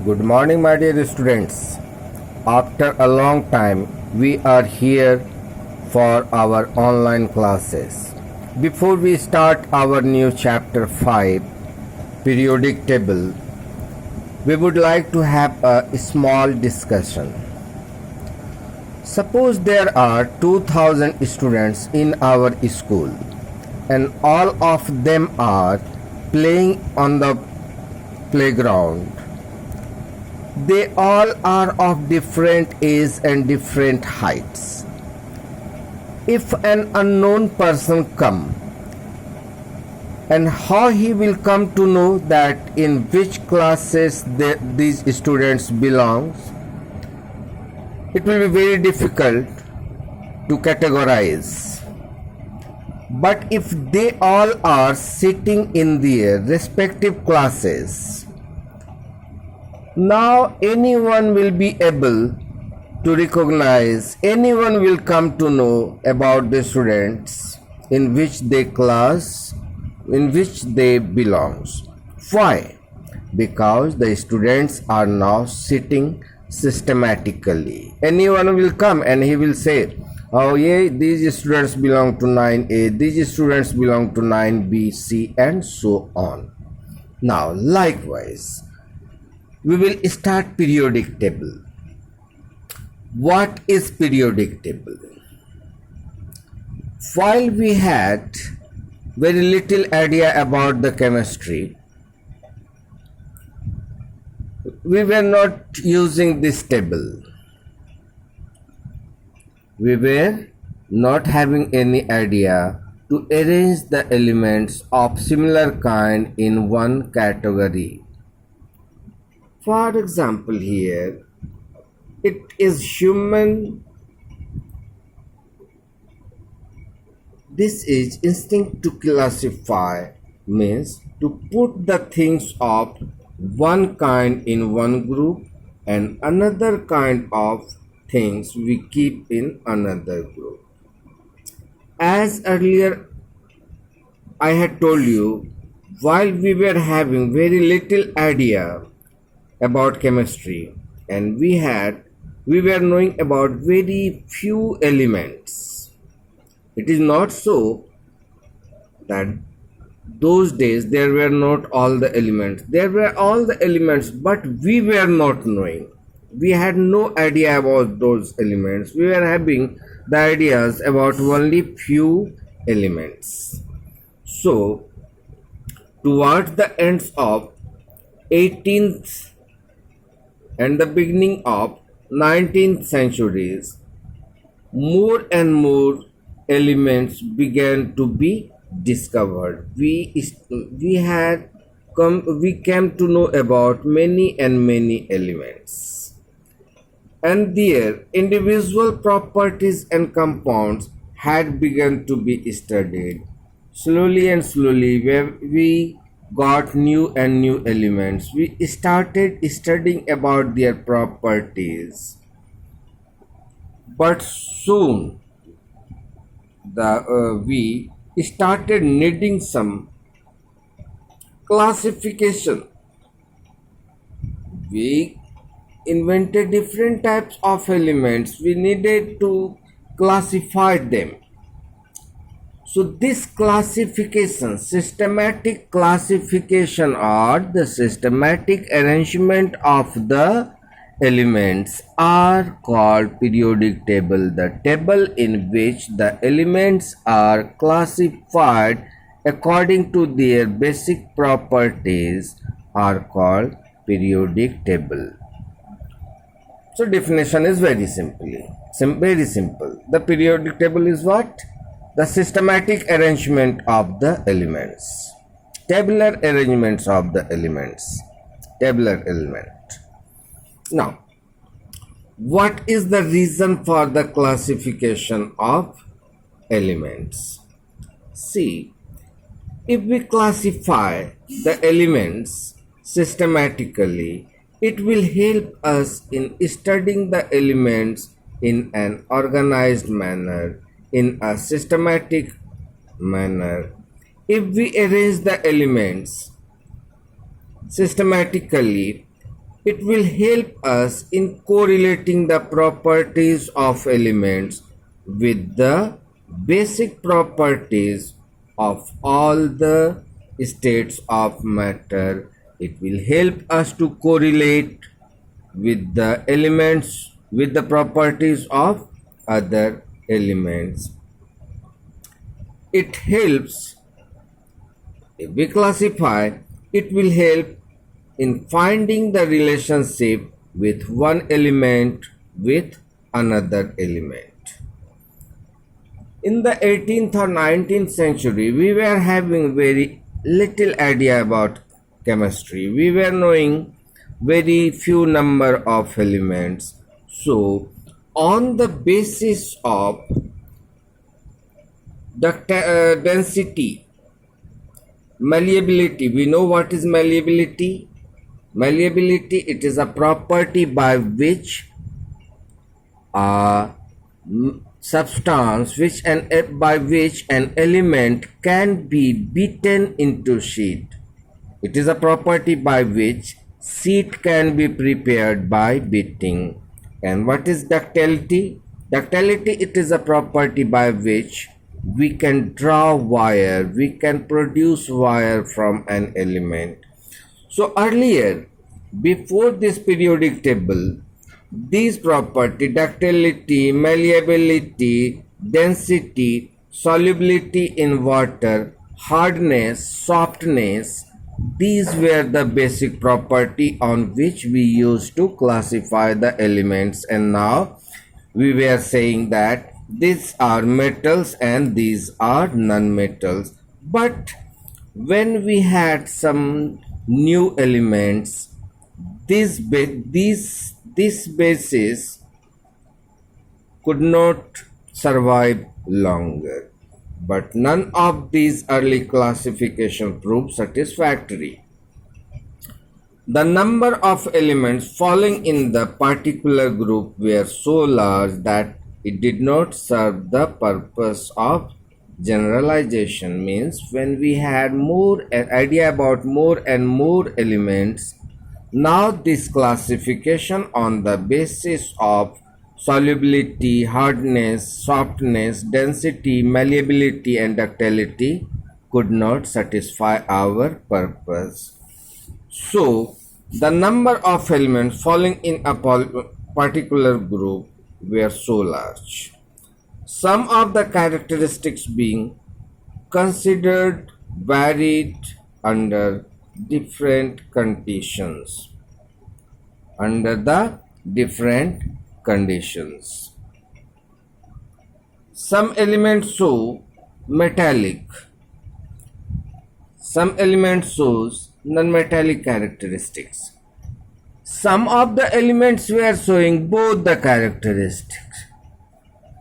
Good morning, my dear students. After a long time, we are here for our online classes. Before we start our new chapter 5, periodic table, we would like to have a small discussion. Suppose there are 2000 students in our school and all of them are playing on the playground. They all are of different age and different heights. If an unknown person come, and how he will come to know that in which classes these students belongs? It will be very difficult to categorize. But if they all are sitting in their respective classes, now anyone will be able to recognize, anyone will come to know about the students in which they class, in which they belongs. Why? Because the students are now sitting systematically. Anyone will come and he will say, oh yeah, these students belong to 9A, these students belong to 9B, C, and so on. Now likewise, we will start periodic table. What is periodic table? While we had very little idea about the chemistry, we were not using this table. We were not having any idea to arrange the elements of similar kind in one category. For example, here it is human. This is instinct to classify, means to put the things of one kind in one group and another kind of things we keep in another group. As earlier I had told you, while we were having very little idea about chemistry and we were knowing about very few elements. It is not so that those days there were not all the elements. There were all the elements, but we were not knowing. We had no idea about those elements. We were having the ideas about only few elements. So towards the ends of 18th and the beginning of 19th centuries, more and more elements began to be discovered. We came to know about many and many elements, and their individual properties and compounds had begun to be studied. Slowly and slowly, where we got new and new elements, we started studying about their properties. But soon we started needing some classification. We invented different types of elements. We needed to classify them. So this classification, systematic classification or the systematic arrangement of the elements are called periodic table. The table in which the elements are classified according to their basic properties are called periodic table. So definition is very simple. The periodic table is what? The systematic arrangement of the elements. Tabular arrangements of the elements. Tabular element. Now, what is the reason for the classification of elements? See, if we classify the elements systematically, it will help us in studying the elements in an organized manner, in a systematic manner. If we arrange the elements systematically, It will help us in correlating the properties of elements with the basic properties of all the states of matter. It will help us to correlate with the elements with the properties of other elements. It helps, if we classify, it will help in finding the relationship with one element with another element. In the 18th or 19th century, we were having very little idea about chemistry. We were knowing very few number of elements. So, on the basis of the density, malleability, we know what is malleability. Malleability, it is a property by which a substance by which an element can be beaten into sheet. It is a property by which sheet can be prepared by beating. And what is ductility? Ductility, it is a property by which we can draw wire, we can produce wire from an element. So earlier, before this periodic table, these properties, ductility, malleability, density, solubility in water, hardness, softness, these were the basic property on which we used to classify the elements. And now we were saying that these are metals and these are non-metals. But when we had some new elements, this basis could not survive longer. But none of these early classification proved satisfactory. The number of elements falling in the particular group were so large that it did not serve the purpose of generalization. Means when we had more an idea about more and more elements, now this classification on the basis of solubility, hardness, softness, density, malleability and ductility could not satisfy our purpose. So the number of elements falling in a particular group were so large. Some of the characteristics being considered varied under different conditions. Under the different conditions. Some elements show metallic. Some elements shows non-metallic characteristics. Some of the elements were showing both the characteristics.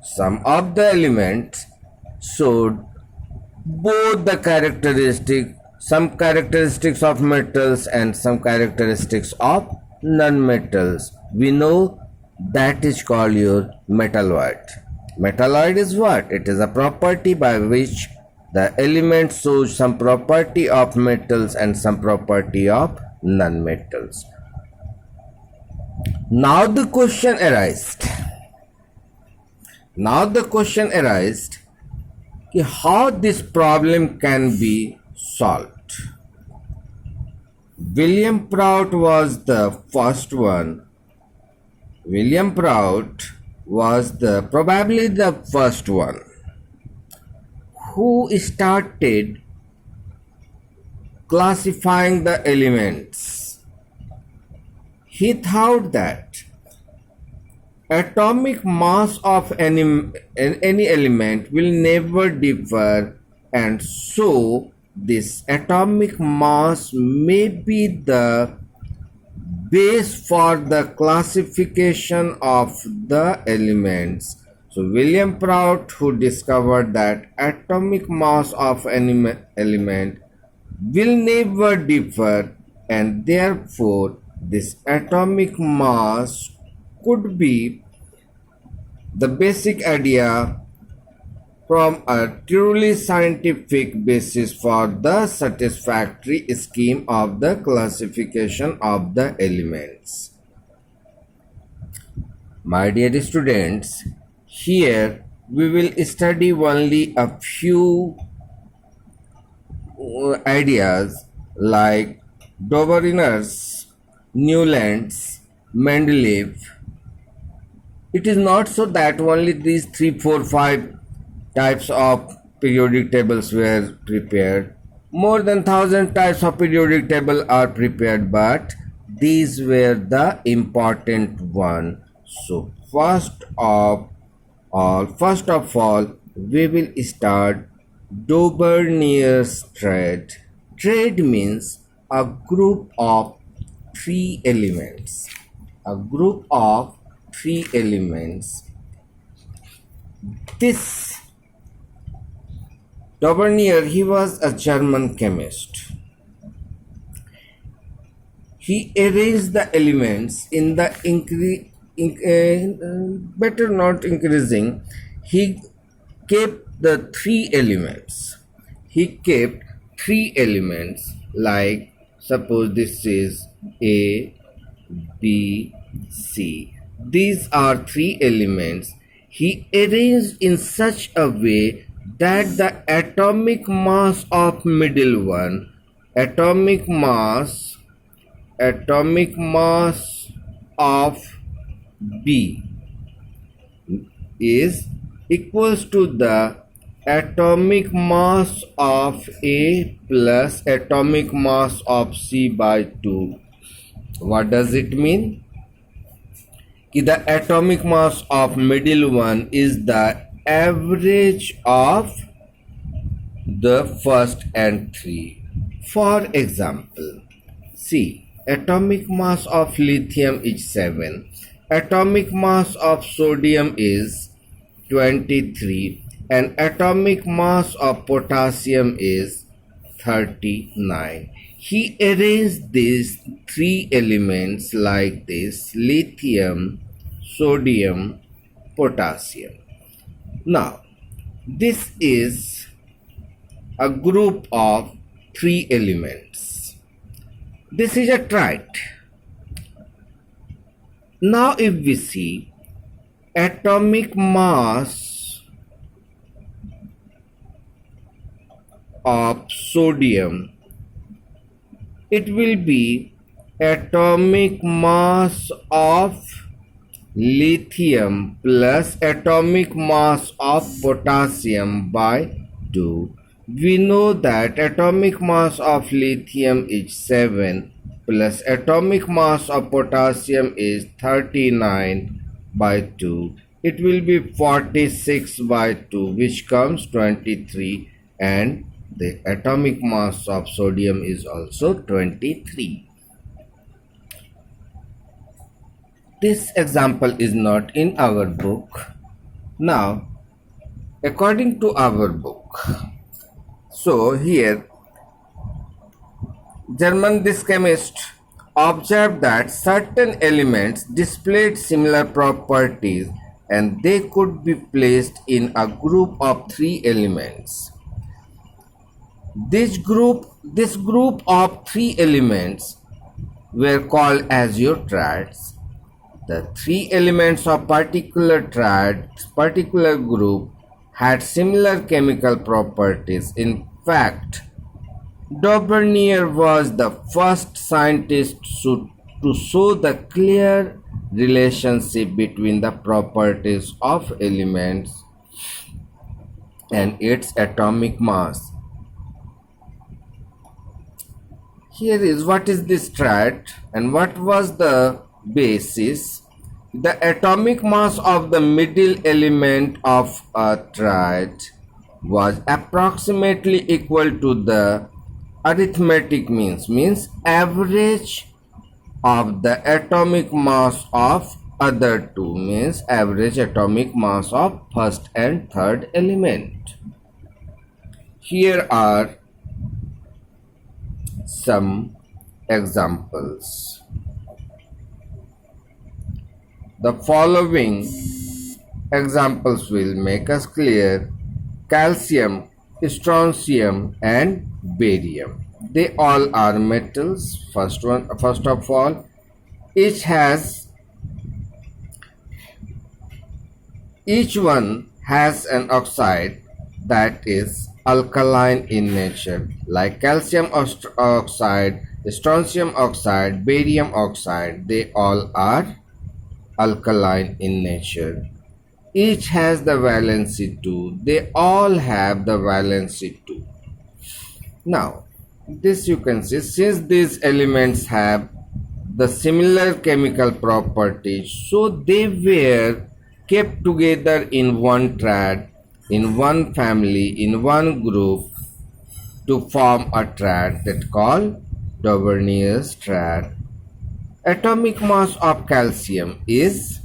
Some of the elements showed both the characteristics, some characteristics of metals and some characteristics of non-metals. We know that is called your metalloid. Metalloid is what? It is a property by which the element shows some property of metals and some property of non-metals. Now the question arises. How this problem can be solved. William Prout was the first one. William Prout was probably the first one who started classifying the elements. He thought that atomic mass of any element will never differ, and so this atomic mass may be the base for the classification of the elements. So William Prout, who discovered that atomic mass of any element will never differ, and therefore this atomic mass could be the basic idea from a truly scientific basis for the satisfactory scheme of the classification of the elements. My dear students, here we will study only a few ideas like Dobrynin's, Newland's, Mendeleev. It is not so that only these 3, 4, 5 types of periodic tables were prepared. More than 1,000 types of periodic table are prepared, but these were the important one. So first of all, we will start Dobrynin's triad. Triad means a group of 3 elements. A group of 3 elements. This Dobrynin, he was a German chemist. He arranged the elements in the better not increasing. He kept the 3 elements. He kept 3 elements, like suppose this is A, B, C. These are 3 elements. He arranged in such a way that the atomic mass of middle one, atomic mass of B is equals to the atomic mass of A plus atomic mass of C by 2. What does it mean? The atomic mass of middle one is the average of the first and 3. For example, see, atomic mass of lithium is 7, atomic mass of sodium is 23, and atomic mass of potassium is 39. He arranged these 3 elements like this: lithium, sodium, potassium. Now, this is a group of 3 elements. This is a triad. Now, if we see atomic mass of sodium, it will be atomic mass of lithium plus atomic mass of potassium by 2. We know that atomic mass of lithium is 7 plus atomic mass of potassium is 39 by 2. It will be 46 by 2, which comes 23, and the atomic mass of sodium is also 23. This example is not in our book. Now, according to our book, so here, this chemist observed that certain elements displayed similar properties and they could be placed in a group of 3 elements. This group of 3 elements were called as your triads. The 3 elements of particular group had similar chemical properties. In fact, Dobrynin was the first scientist to show the clear relationship between the properties of elements and its atomic mass. Here is what is this triad and what was the basis. The atomic mass of the middle element of a triad was approximately equal to the arithmetic means average of the atomic mass of other 2, means average atomic mass of first and third element. Here are some examples. The following examples will make us clear calcium, strontium, and barium. They all are metals. First of all, each has each one has an oxide that is alkaline in nature, like calcium oxide, strontium oxide, barium oxide. They all are alkaline in nature. Each has the valency 2. They all have the valency 2. Now, this you can see, since these elements have the similar chemical properties, so they were kept together in one triad, in one family, in one group to form a triad that called Daubernier's triad. Atomic mass of calcium is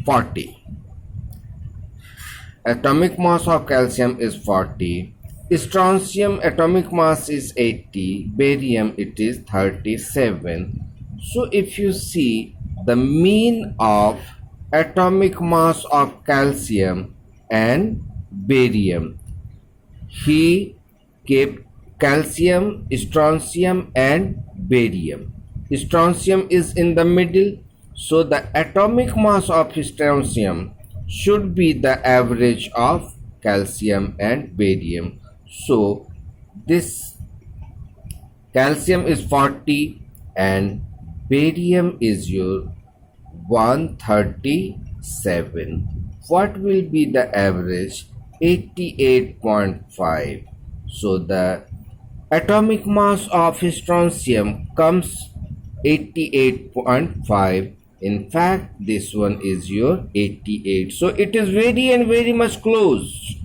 40. Atomic mass of calcium is 40. Strontium atomic mass is 80. Barium it is 37. So if you see the mean of atomic mass of calcium and barium, he kept calcium, strontium and barium. Strontium is in the middle, so the atomic mass of strontium should be the average of calcium and barium. So this calcium is 40 and barium is your 137. What will be the average? 88.5. So the atomic mass of strontium comes 88.5. In fact, this one is your 88. So it is very and very much close.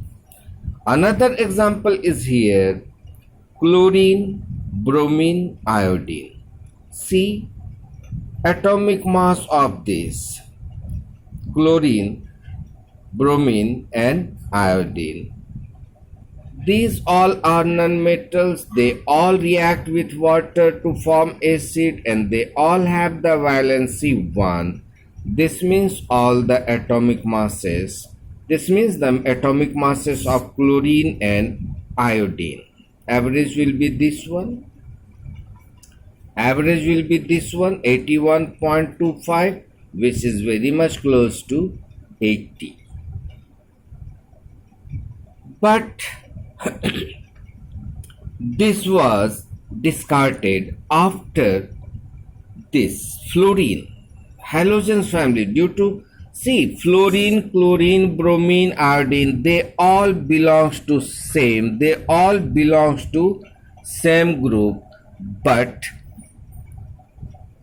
Another example is here, chlorine, bromine, iodine. See atomic mass of this chlorine, bromine and iodine. These all are non-metals. They all react with water to form acid and they all have the valency 1. This means all the atomic masses. This means the atomic masses of chlorine and iodine. Average will be this one. Average will be this one, 81.25, which is very much close to 80. But this was discarded after this fluorine halogens family due to, see, fluorine, chlorine, bromine, iodine, they all belongs to same, they all belongs to same group, but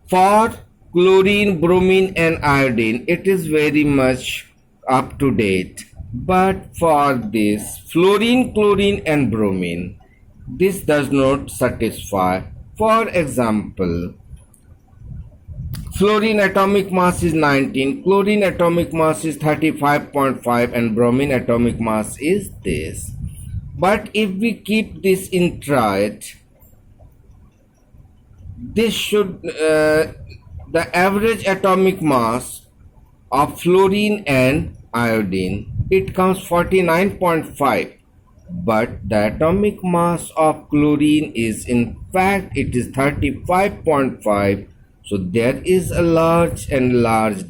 for chlorine, bromine and iodine it is very much up to date. But for this fluorine, chlorine and bromine, this does not satisfy. For example, fluorine atomic mass is 19, chlorine atomic mass is 35.5 and bromine atomic mass is this. But if we keep this in triad, this should, the average atomic mass of fluorine and iodine, it comes 49.5, but the atomic mass of chlorine is in fact it is 35.5. So there is a large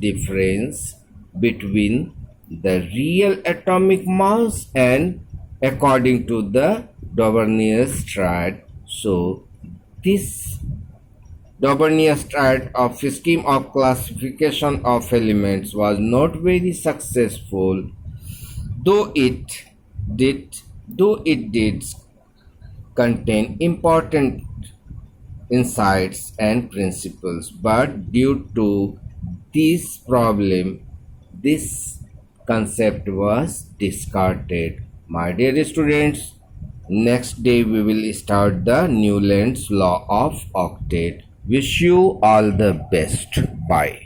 difference between the real atomic mass and according to the Daubernier's triad. So this Daubernier's triad of scheme of classification of elements was not very successful, though it did contain important insights and principles, but due to this problem, this concept was discarded. My dear students, next day we will start the Newland's law of octet. Wish you all the best. Bye.